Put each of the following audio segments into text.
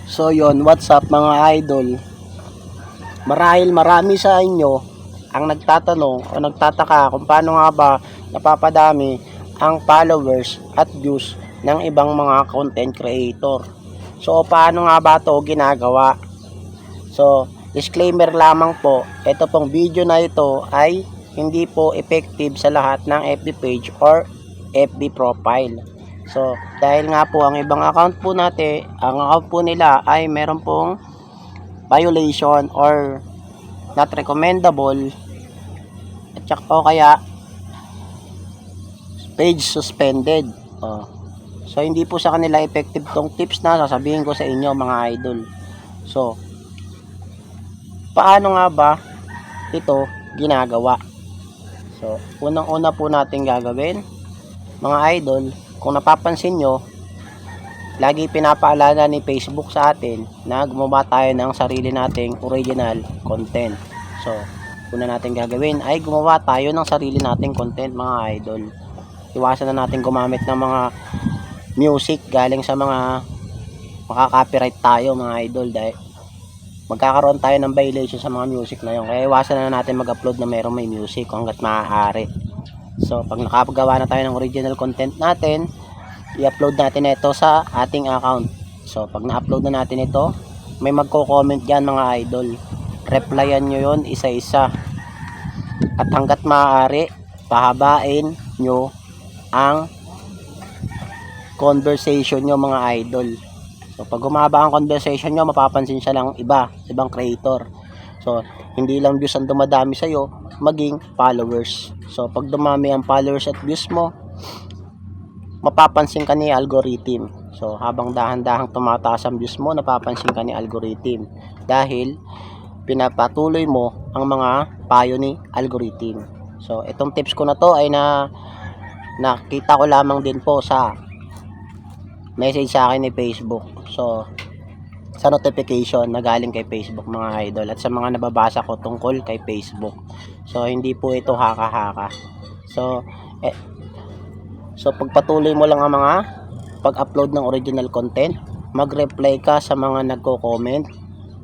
So yon, what's up mga idol? Marahil marami sa inyo ang nagtatanong o nagtataka kung paano nga ba napapadami ang followers at views ng ibang mga content creator. So paano nga ba ito ginagawa? So disclaimer lamang po, ito pong video na ito ay hindi po effective sa lahat ng FB page or FB profile. So, dahil nga po ang ibang account po natin, ang account po nila ay meron pong violation or not recommendable at saka po kaya page suspended. So, hindi po sa kanila effective tong tips na sasabihin ko sa inyo mga idol. So, paano nga ba ito ginagawa? So, unang-una po natin gagawin mga idol, kung napapansin nyo, lagi pinapaalala ni Facebook sa atin na gumawa tayo ng sarili nating original content. So, una natin gagawin ay gumawa tayo ng sarili nating content mga idol. Iwasan na natin gumamit ng mga music galing sa mga makaka-copyright tayo mga idol dahil magkakaroon tayo ng violation sa mga music na yun. Kaya iwasan na natin mag-upload na mayroong may music hanggat maaari. So, pag nakapagawa na tayo ng original content natin, i-upload natin ito sa ating account. So, pag na-upload na natin ito, may magko-comment dyan mga idol. Replyan nyo yon isa-isa. At hanggat maaari, pahabain nyo ang conversation nyo mga idol. So, pag humaba ang conversation nyo, mapapansin siya lang ibang creator. So, hindi lang views ang dumadami sa'yo, maging followers. So, pag dumami ang followers at views mo, mapapansin ka ni algorithm. So, habang dahan-dahang tumataas ang views mo, napapansin ka ni algorithm. Dahil, pinapatuloy mo ang mga payo ni algorithm. So, itong tips ko na to ay nakita ko lamang din po sa message sa akin ni Facebook. So, sa notification na galing kay Facebook mga idol at sa mga nababasa ko tungkol kay Facebook. So, hindi po ito haka-haka. So, pagpatuloy mo lang ang mga pag-upload ng original content, mag-reply ka sa mga nagko-comment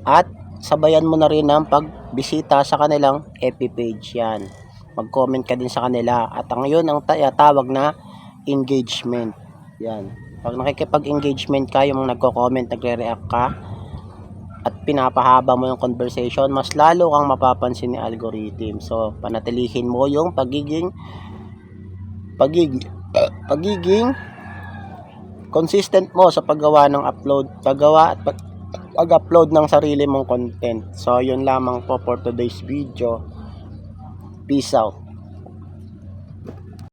at sabayan mo na rin ang pagbisita sa kanilang FB page yan. Mag-comment ka din sa kanila at ang yun ang tawag na engagement. Yan. Pag nakikipag-engagement ka, yung nagko-comment, nagre-react ka at pinapahaba mo yung conversation, mas lalo kang mapapansin ni algorithm. So, panatilihin mo yung pagiging consistent mo sa paggawa ng pag-upload ng sarili mong content. So, yun lamang po for today's video. Peace out.